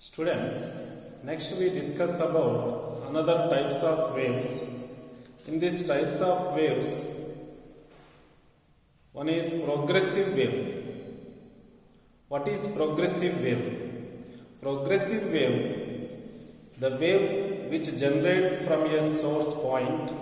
Students, next we discuss about another types of waves. In these types of waves, one is progressive wave. What is progressive wave? Progressive wave, the wave which generates from a source point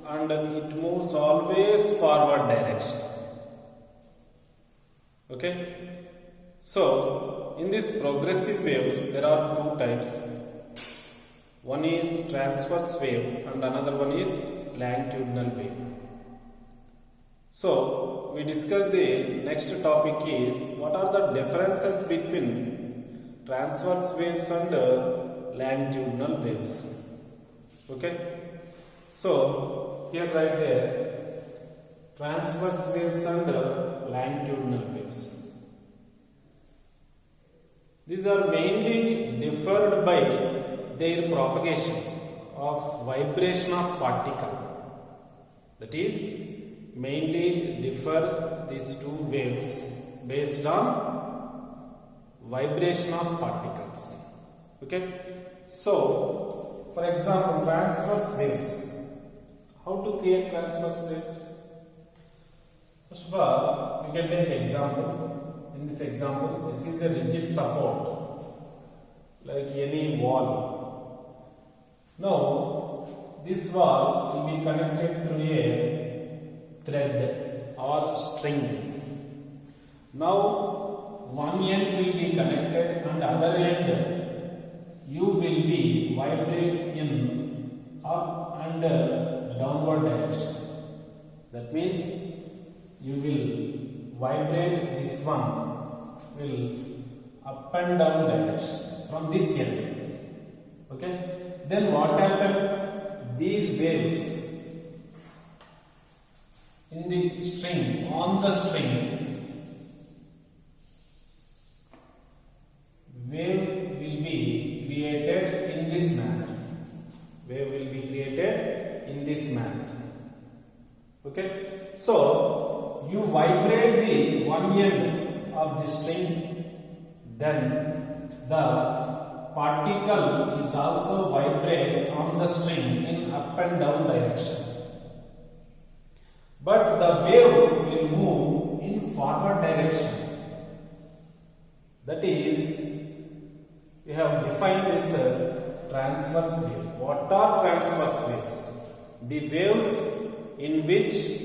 and it moves always forward direction. Okay? So, in these progressive waves, there are two types. One is transverse wave and another one is longitudinal wave. So, we discuss the next topic is what are the differences between transverse waves and longitudinal waves. Okay? So, here right there, transverse waves and longitudinal waves. These are mainly differed by their propagation of vibration of particle. That is, mainly differ these two waves based on vibration of particles. Okay? So, for example, transverse waves. How to create transverse waves? First of all, we can take example. In this example, this is a rigid support like any wall. Now, this wall will be connected through a thread or string. Now, one end will be connected and other end you will be vibrate in up and downward direction. That means you will vibrate this one will up and down direction from this end. Okay? Then what happened? These waves in the string, on the string, wave will be created in this manner. Wave will be created in this manner. Okay? So, you vibrate the one end of the string, then the particle is also vibrates on the string in up and down direction. But the wave will move in forward direction. That is, we have defined this transverse wave. What are transverse waves? The waves in which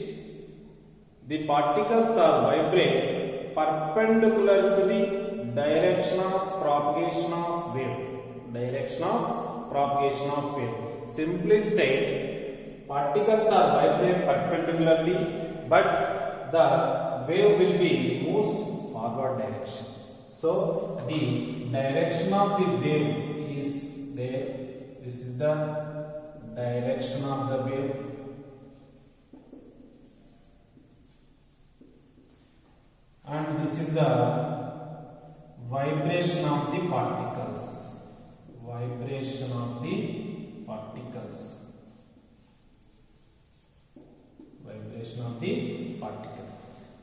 the particles are vibrate perpendicular to the direction of propagation of wave. Direction of propagation of wave. Simply said, particles are vibrate perpendicularly, but the wave will be moves forward direction. So, the direction of the wave is there. This is the direction of the wave. And this is the vibration of the particles. Vibration of the particles. Vibration of the particle.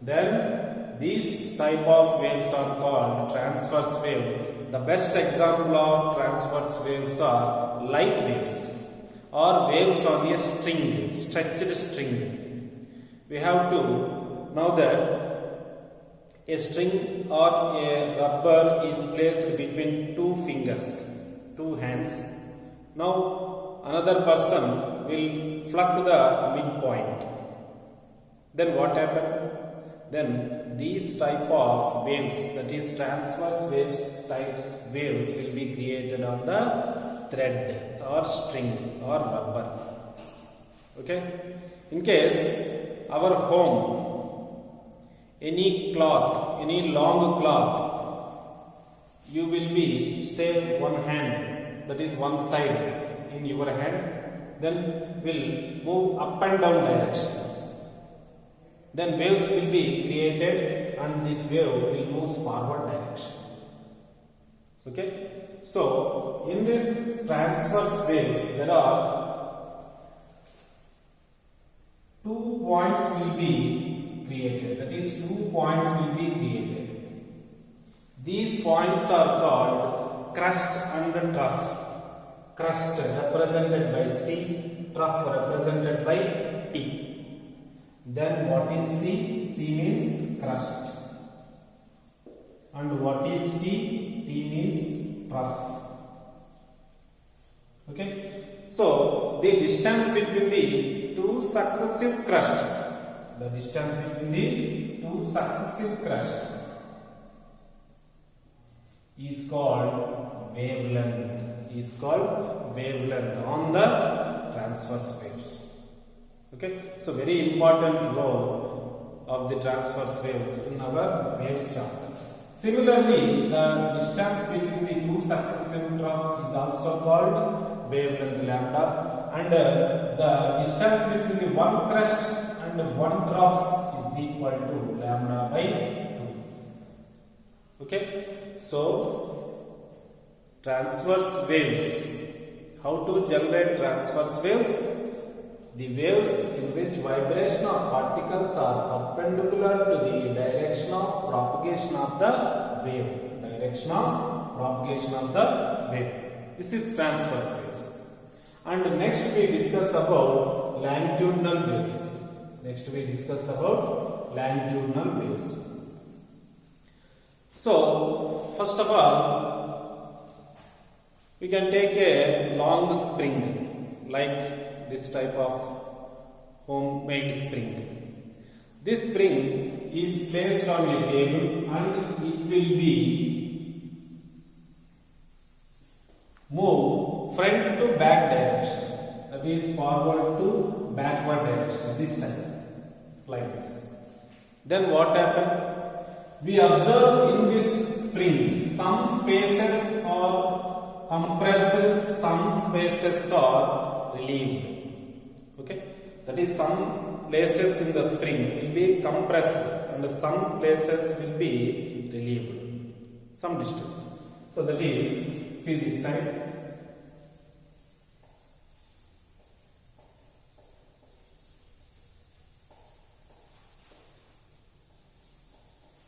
Then these type of waves are called transverse wave. The best example of transverse waves are light waves or waves on a string, stretched string. We have to know that a string or a rubber is placed between two fingers, two hands. Now another person will pluck the midpoint. Then what happens? Then these type of waves, that is transverse waves types waves, will be created on the thread or string or rubber. Okay? In case our home, any cloth, any long cloth, you will be stay one hand, that is one side in your hand, then will move up and down direction. Then waves will be created and this wave will move forward direction. Okay? So, in this transverse waves, there are 2 points will be created. That is, 2 points will be created. These points are called crust and trough. Crust represented by C, trough represented by T. Then what is C? C means crust. And what is T? T means trough. Okay. So the distance between the two successive crusts, is called wavelength. On the transverse waves. Okay. So very important role of the transverse waves in our waves chapter. Similarly, the distance between the two successive troughs is also called wavelength lambda, and the distance between the one crust and one trough is equal to lambda by 2. Okay. So transverse waves. How to generate transverse waves? The waves in which vibration of particles are perpendicular to the direction of propagation of the wave. This is transverse waves. And next we discuss about longitudinal waves. So first of all, we can take a long spring like this type of homemade spring. This spring is placed on a table and it will be moved front to back direction, that is forward to backward direction, this time, like this. Then what happened? We observe in this spring some spaces are compressed, some spaces are relieved. Okay, that is, some places in the spring will be compressed and some places will be relieved, some distance. So that is, see this side.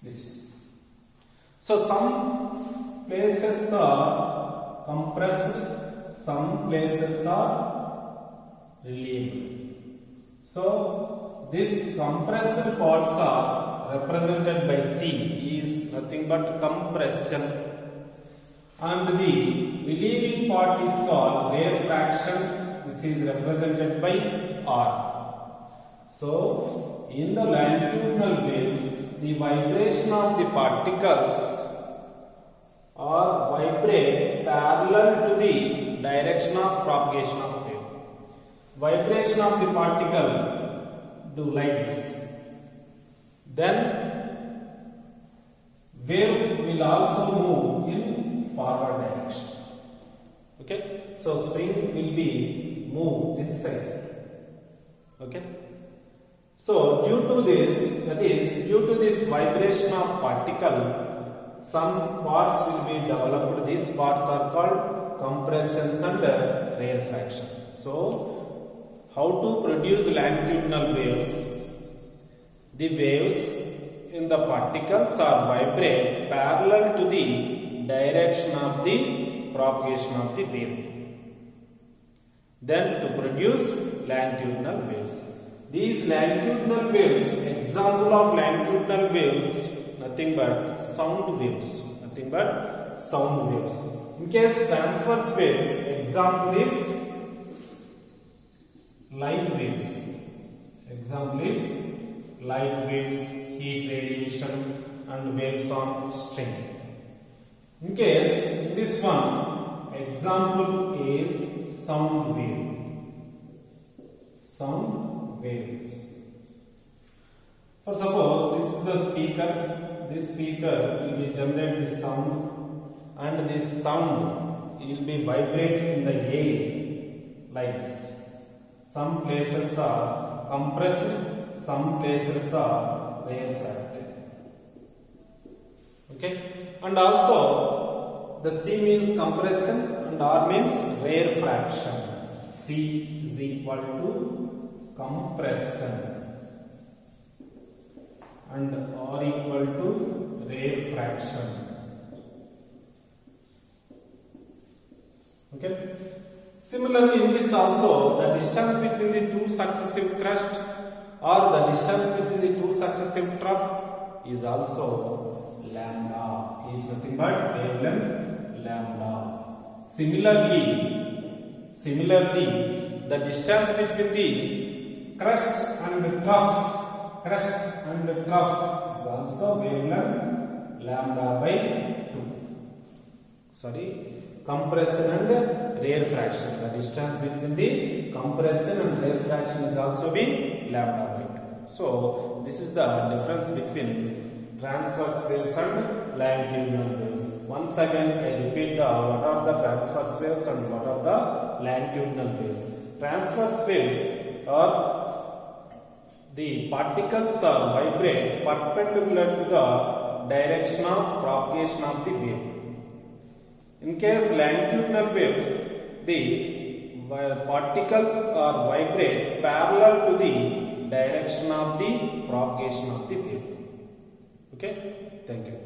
This. So some places are compressed, some places are relieved. So this compressed parts are represented by C, is nothing but compression, and the relieving part is called rarefaction. This is represented by R. So in the longitudinal waves, the vibration of the particles or vibrate parallel to the direction of propagation of wave. Vibration of the particle do like this. Then wave will also move in forward direction. Okay, so spring will be moved this side. Okay. So due to this, that is, due to this vibration of particle, some parts will be developed. These parts are called compressions and rarefaction. So how to produce longitudinal waves? The waves in the particles are vibrate parallel to the direction of the propagation of the wave. Then to produce longitudinal waves. These longitudinal waves, example of longitudinal waves, nothing but sound waves. In case transverse waves, example is light waves. Heat radiation and waves on string. In case this one, example is sound waves. For suppose this is the speaker. This speaker will be generate this sound, and this sound will be vibrate in the air like this. Some places are compressed, some places are rarefied. Okay, and also the C means compression and R means rarefaction. C is equal to compression and R equal to rarefaction. Similarly, in this also, the distance between the two successive crests or the distance between the two successive trough is also lambda. Is nothing but wavelength lambda. Similarly, the distance between the crest and the trough is also wavelength lambda by 2. Compression and rarefaction. The distance between the compression and rarefaction is also be lambda by 2. So this is the difference between transverse waves and longitudinal waves. Once again, I repeat what are the transverse waves and what are the longitudinal waves. Transverse waves are the particles vibrate perpendicular to the direction of propagation of the wave. In case longitudinal waves, the particles are vibrate parallel to the direction of the propagation of the wave. Okay, thank you.